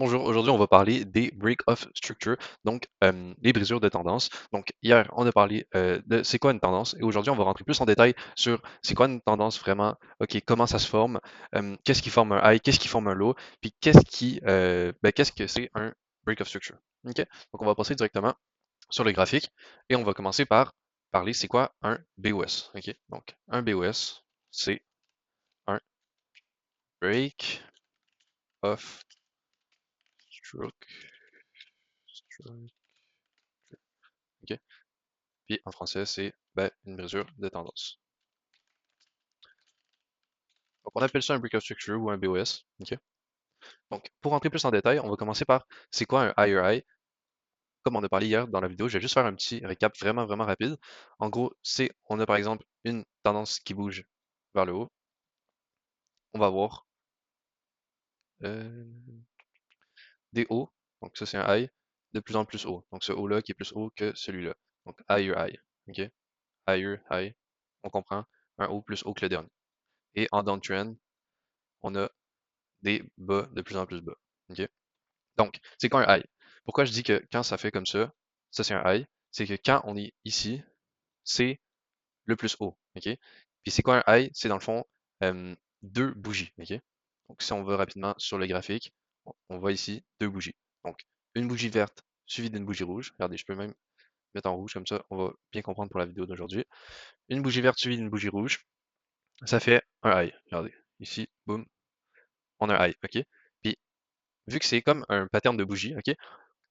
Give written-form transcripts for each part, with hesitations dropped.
Bonjour, aujourd'hui on va parler des break of structure, donc les brisures de tendance. Donc hier on a parlé de c'est quoi une tendance et aujourd'hui on va rentrer plus en détail sur c'est quoi une tendance vraiment, ok, comment ça se forme, qu'est-ce qui forme un high, qu'est-ce qui forme un low, puis qu'est-ce que c'est un break of structure. Ok, donc on va passer directement sur le graphique et on va commencer par parler c'est quoi un BOS. Ok, donc un BOS c'est un break of structure. Ok. Puis en français, c'est une mesure de tendance. Donc on appelle ça un break of structure ou un BOS. Ok. Donc pour rentrer plus en détail, on va commencer par c'est quoi un higher high. Comme on a parlé hier dans la vidéo, je vais juste faire un petit récap vraiment rapide. En gros, on a par exemple une tendance qui bouge vers le haut. On va avoir euh, des hauts. Donc ça c'est un high de plus en plus haut. Donc ce haut-là qui est plus haut que celui-là. Donc higher high. Ok. Higher high. On comprend un haut plus haut que le dernier. Et en downtrend, on a des bas de plus en plus bas. Ok. Donc, c'est quoi un high? Pourquoi je dis que quand ça fait comme ça c'est un high, c'est que quand on est ici, c'est le plus haut. Ok. Puis c'est quoi un high? C'est dans le fond deux bougies. Ok. Donc, si on va rapidement sur le graphique, on voit ici deux bougies. Donc, une bougie verte suivie d'une bougie rouge. Regardez, je peux même mettre en rouge comme ça, on va bien comprendre pour la vidéo d'aujourd'hui. Une bougie verte suivie d'une bougie rouge, ça fait un high. Regardez, ici, boum, on a un high. Ok. Puis vu que c'est comme un pattern de bougie, ok,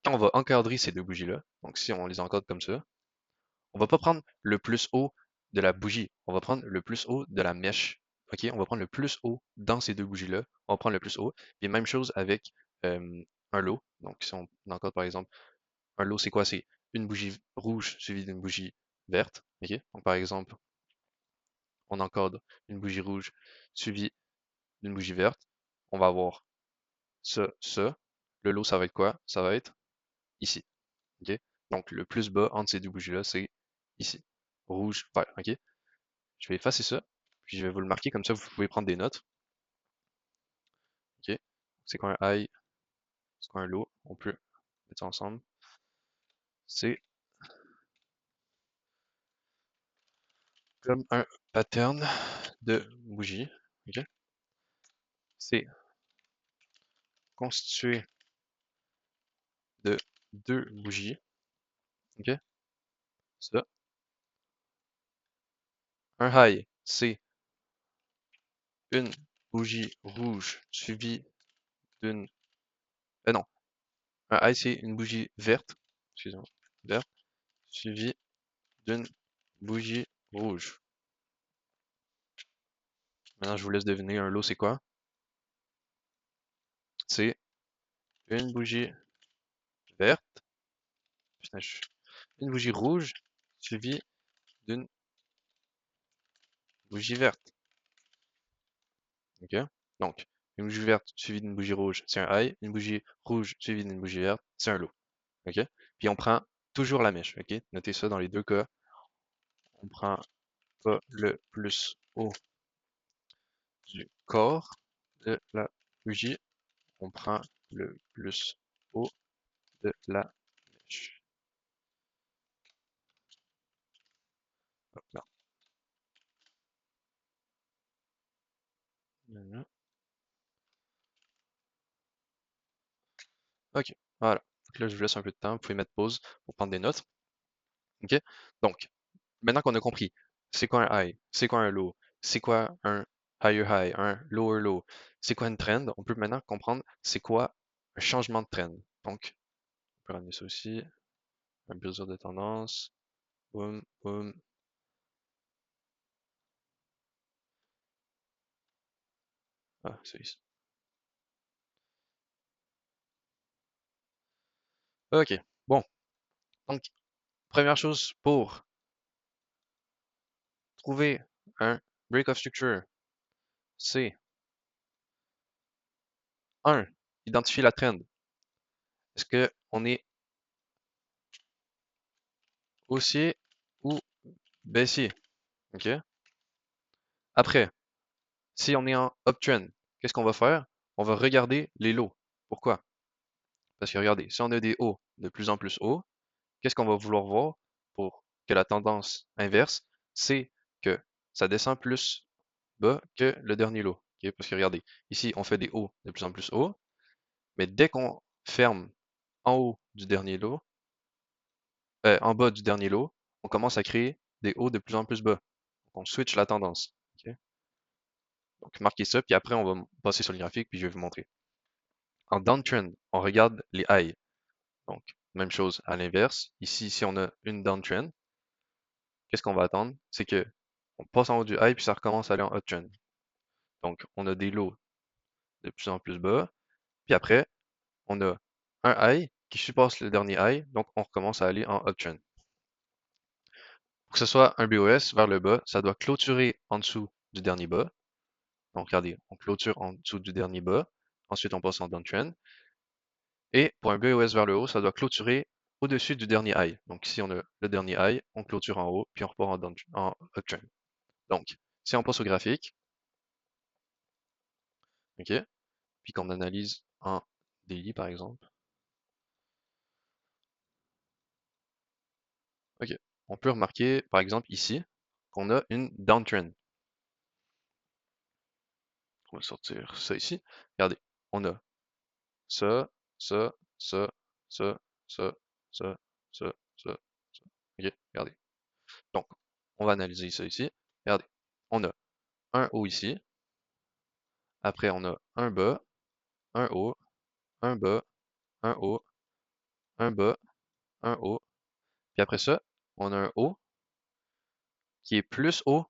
quand on va encadrer ces deux bougies-là, donc si on les encadre comme ça, on va pas prendre le plus haut de la bougie, on va prendre le plus haut de la mèche. Ok, on va prendre le plus haut dans ces deux bougies-là, on va prendre le plus haut. Et même chose avec un lot. Donc si on encadre par exemple, un lot c'est quoi? C'est une bougie rouge suivie d'une bougie verte. Ok, donc par exemple, on encadre une bougie rouge suivie d'une bougie verte. On va avoir ça. Le lot, ça va être quoi? Ça va être ici. Ok. Donc le plus bas entre ces deux bougies-là, c'est ici. Rouge, vert. Ok. Je vais effacer ça, puis je vais vous le marquer comme ça, vous pouvez prendre des notes. Ok. C'est quoi un high? C'est quoi un low? On peut mettre ça ensemble. C'est comme un pattern de bougies. Ok. C'est constitué de deux bougies. Ok. Ça. Un high, c'est une bougie rouge suivie d'une. Non. Un high, c'est une bougie verte. Excusez-moi. Verte. Suivie d'une bougie rouge. Maintenant, je vous laisse deviner un lot, c'est quoi? C'est une bougie verte, une bougie rouge suivie d'une bougie verte. Ok? Donc, une bougie verte suivie d'une bougie rouge, c'est un high. Une bougie rouge suivie d'une bougie verte, c'est un low. Ok? Puis on prend toujours la mèche. Ok? Notez ça dans les deux cas. On prend pas le plus haut du corps de la bougie. On prend le plus haut de la mèche. Hop là. Ok, voilà. Donc là, je vous laisse un peu de temps. Vous pouvez mettre pause pour prendre des notes. Ok? Donc, maintenant qu'on a compris, c'est quoi un high, c'est quoi un low, c'est quoi un higher high, un lower low, c'est quoi une trend, on peut maintenant comprendre c'est quoi un changement de trend. Donc, on peut ramener ça aussi, un brisure de tendance, boum, boum. Ah, c'est ici. Ok, bon. Donc, première chose pour trouver un break of structure, c'est un, identifier la trend. Est-ce qu'on est haussier ou baissier? Ok. Après, si on est en uptrend, qu'est-ce qu'on va faire? On va regarder les lows. Pourquoi? Parce que regardez, si on a des hauts de plus en plus hauts, qu'est-ce qu'on va vouloir voir pour que la tendance inverse, c'est que ça descend plus bas que le dernier lot. Ok? Parce que regardez, ici, on fait des hauts de plus en plus hauts, mais dès qu'on ferme en haut du dernier lot, en bas du dernier lot, on commence à créer des hauts de plus en plus bas. Donc, on switch la tendance. Ok? Donc, marquez ça, puis après, on va passer sur le graphique, puis je vais vous montrer. En downtrend, on regarde les highs. Donc, même chose à l'inverse. Ici, si on a une downtrend, qu'est-ce qu'on va attendre? C'est que on passe en haut du high, puis ça recommence à aller en uptrend. Donc, on a des lows de plus en plus bas, puis après, on a un high qui surpasse le dernier high, donc on recommence à aller en uptrend. Pour que ce soit un BOS vers le bas, ça doit clôturer en dessous du dernier bas. Donc, regardez, on clôture en dessous du dernier bas. Ensuite, on passe en downtrend. Et pour un BOS vers le haut, ça doit clôturer au-dessus du dernier high. Donc ici, on a le dernier high, on clôture en haut, puis on repart en uptrend. Donc, si on passe au graphique, ok, puis qu'on analyse en daily par exemple, ok, on peut remarquer par exemple ici qu'on a une downtrend. On va sortir ça ici. Regardez, on a ça, ça, ça, ça, ça, ça, ça, ça, ça. Ok, regardez. Donc, on va analyser ça ici. Regardez, on a un haut ici. Après, on a un bas, un haut, un bas, un haut, un bas, un haut. Puis après ça, on a un haut qui est plus haut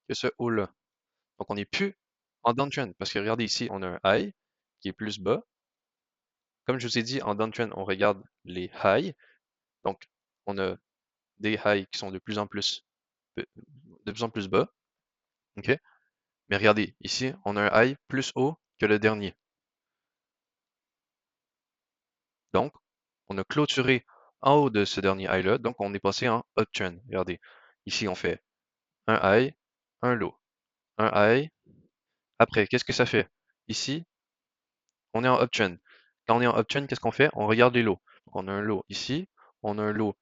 que ce haut-là. Donc, on n'est plus en downtrend. Parce que regardez ici, on a un high qui est plus bas. Comme je vous ai dit, en downtrend, on regarde les highs. Donc, on a des highs qui sont de plus en plus bas. OK? Mais regardez, ici, on a un high plus haut que le dernier. Donc, on a clôturé en haut de ce dernier high-là. Donc, on est passé en uptrend. Regardez, ici, on fait un high, un low, un high. Après, qu'est-ce que ça fait? Ici, on est en uptrend. Quand on est en uptrend, qu'est-ce qu'on fait? On regarde les lows. Donc, on a un low ici, on a un low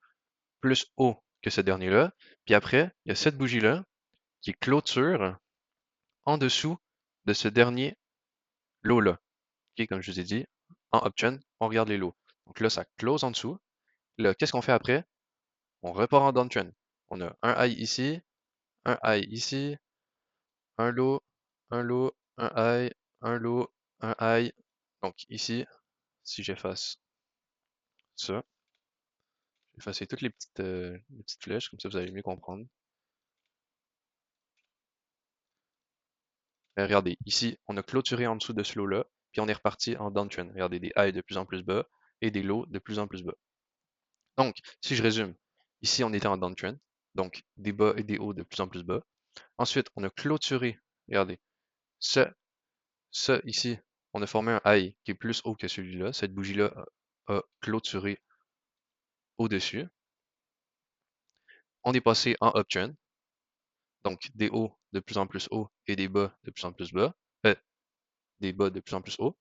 plus haut que ce dernier-là. Puis après, il y a cette bougie-là qui clôture en dessous de ce dernier low-là. Ok, comme je vous ai dit, en uptrend, on regarde les lows. Donc là, ça close en dessous. Là, qu'est-ce qu'on fait après? On repart en downtrend. On a un high ici, un high ici, un low, un low, un high, un low, un high. Donc ici, si j'efface ça, je vais effacer toutes les petites flèches, comme ça vous allez mieux comprendre. Regardez, ici, on a clôturé en dessous de ce lot-là, puis on est reparti en downtrend. Regardez, des highs de plus en plus bas et des lows de plus en plus bas. Donc, si je résume, ici on était en downtrend, donc des bas et des hauts de plus en plus bas. Ensuite, on a clôturé, regardez, ça ici, on a formé un high qui est plus haut que celui-là. Cette bougie-là a clôturé au-dessus. On est passé en uptrend, donc des hauts de plus en plus hauts et des bas de plus en plus bas, des bas de plus en plus hauts.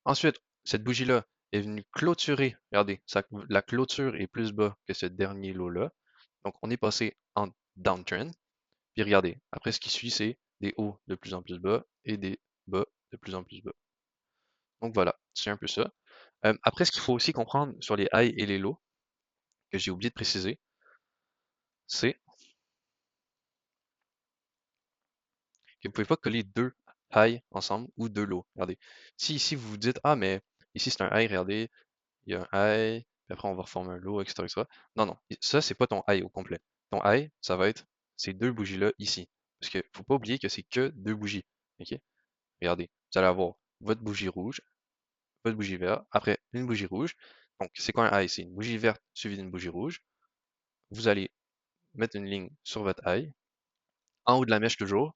Ensuite, cette bougie-là est venue clôturer, regardez, la clôture est plus bas que ce dernier lot-là. Donc on est passé en downtrend. Puis regardez, après ce qui suit, c'est des hauts de plus en plus bas et des bas de plus en plus bas. Donc voilà, c'est un peu ça. Après, ce qu'il faut aussi comprendre sur les highs et les lows, que j'ai oublié de préciser, c'est que vous ne pouvez pas coller deux highs ensemble ou deux lows. Regardez, si ici vous vous dites, ah mais ici c'est un high, regardez, il y a un high, puis après on va reformer un low, etc., etc. Non, non, ça c'est pas ton high au complet. Ton high, ça va être ces deux bougies-là ici. Parce que faut pas oublier que c'est que deux bougies. Ok? Regardez, vous allez avoir votre bougie rouge, votre bougie verte, après une bougie rouge. Donc, c'est quoi un high? C'est une bougie verte suivie d'une bougie rouge. Vous allez mettre une ligne sur votre high, en haut de la mèche toujours.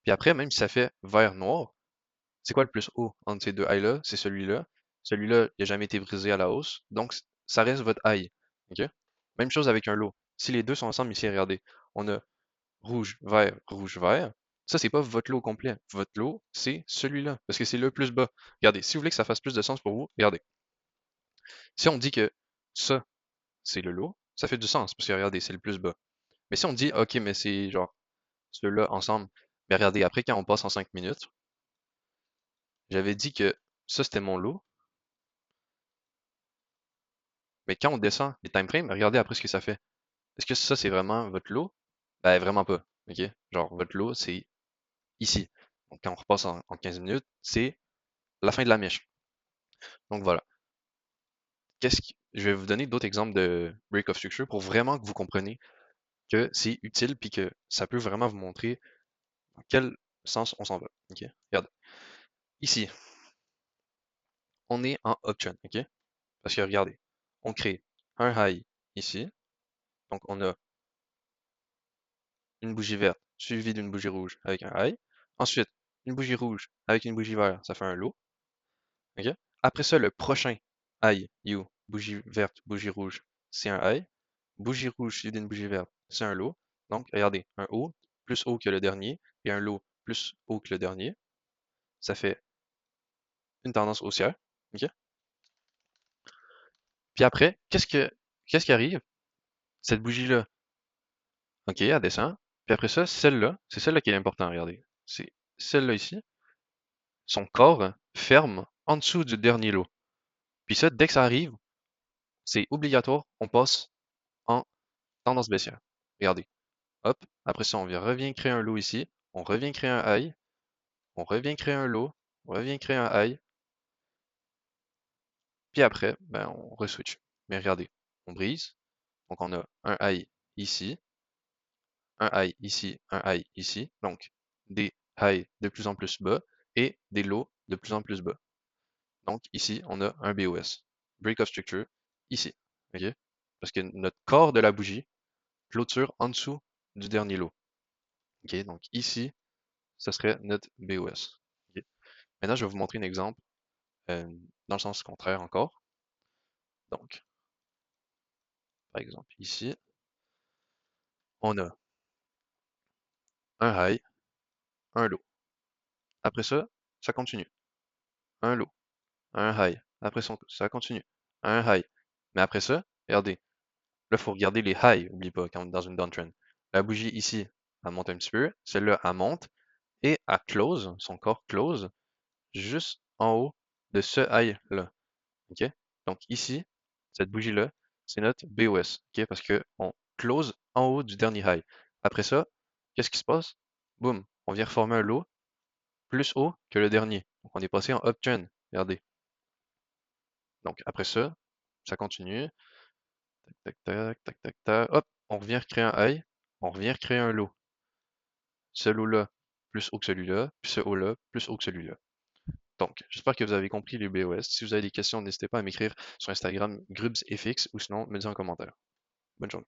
Puis après, même si ça fait vert noir, c'est quoi le plus haut entre ces deux highs-là? C'est celui-là. Celui-là, il n'a jamais été brisé à la hausse. Donc, ça reste votre high. OK? Même chose avec un lot. Si les deux sont ensemble ici, regardez, on a rouge, vert, rouge, vert. Ça, c'est pas votre lot complet. Votre lot, c'est celui-là, parce que c'est le plus bas. Regardez, si vous voulez que ça fasse plus de sens pour vous, regardez. Si on dit que ça, c'est le lot, ça fait du sens, parce que regardez, c'est le plus bas. Mais si on dit, ok, mais c'est genre ceux-là ensemble, mais regardez, après quand on passe en 5 minutes, j'avais dit que ça c'était mon lot, mais quand on descend les time frames, regardez après ce que ça fait. Est-ce que ça c'est vraiment votre lot? Ben vraiment pas, ok? Genre votre lot c'est ici. Donc quand on repasse en 15 minutes, c'est la fin de la mèche. Donc voilà. Je vais vous donner d'autres exemples de break of structure pour vraiment que vous compreniez que c'est utile puis que ça peut vraiment vous montrer dans quel sens on s'en va. Ok? Regardez. Ici, on est en option, ok? Parce que regardez, on crée un high ici. Donc on a une bougie verte suivie d'une bougie rouge avec un high. Ensuite, une bougie rouge avec une bougie verte, ça fait un low. Ok? Après ça, le prochain high, you, bougie verte, bougie rouge, c'est un high. Bougie rouge suivie d'une bougie verte, c'est un low. Donc regardez, un haut plus haut que le dernier et un low plus haut que le dernier. Ça fait une tendance haussière. Ok? Puis après, qu'est-ce qui arrive? Cette bougie-là, ok, elle descend. Puis après ça, celle-là, c'est celle-là qui est importante, regardez. C'est celle-là ici. Son corps ferme en dessous du dernier lot. Puis ça, dès que ça arrive, c'est obligatoire, on passe en tendance baissière. Regardez. Hop. Après ça, revient créer un lot ici. On revient créer un high. On revient créer un lot. On revient créer un high. Puis après, ben, on reswitch. Mais regardez, on brise. Donc on a un high ici, un high ici, un high ici. Donc des highs de plus en plus bas et des lows de plus en plus bas. Donc ici, on a un BOS, Break of Structure, ici. OK? Parce que notre corps de la bougie clôture en dessous du dernier lot. OK? Donc ici, ce serait notre BOS. OK? Maintenant, je vais vous montrer un exemple dans le sens contraire encore. Donc, par exemple, ici, on a un high, un low. Après ça, ça continue. Un low, un high. Après ça continue. Un high. Mais après ça, regardez. Là, il faut regarder les highs, n'oublie pas, quand on est dans une downtrend. La bougie ici, elle monte un petit peu. Celle-là, elle monte. Et elle close, son corps close, juste en haut de ce high-là. OK? Donc ici, cette bougie-là, c'est notre BOS. OK? Parce qu'on close en haut du dernier high. Après ça, qu'est-ce qui se passe? Boum, on vient reformer un low plus haut que le dernier. Donc on est passé en uptrend. Regardez. Donc après ça, ça continue. Tac, tac, tac, tac, tac, tac. Hop, on revient recréer un high. On revient recréer un low. Ce low-là plus haut que celui-là, puis ce haut-là plus haut que celui-là. Donc, j'espère que vous avez compris les BOS. Si vous avez des questions, n'hésitez pas à m'écrire sur Instagram grubsfx ou sinon me dire en commentaire. Bonne journée.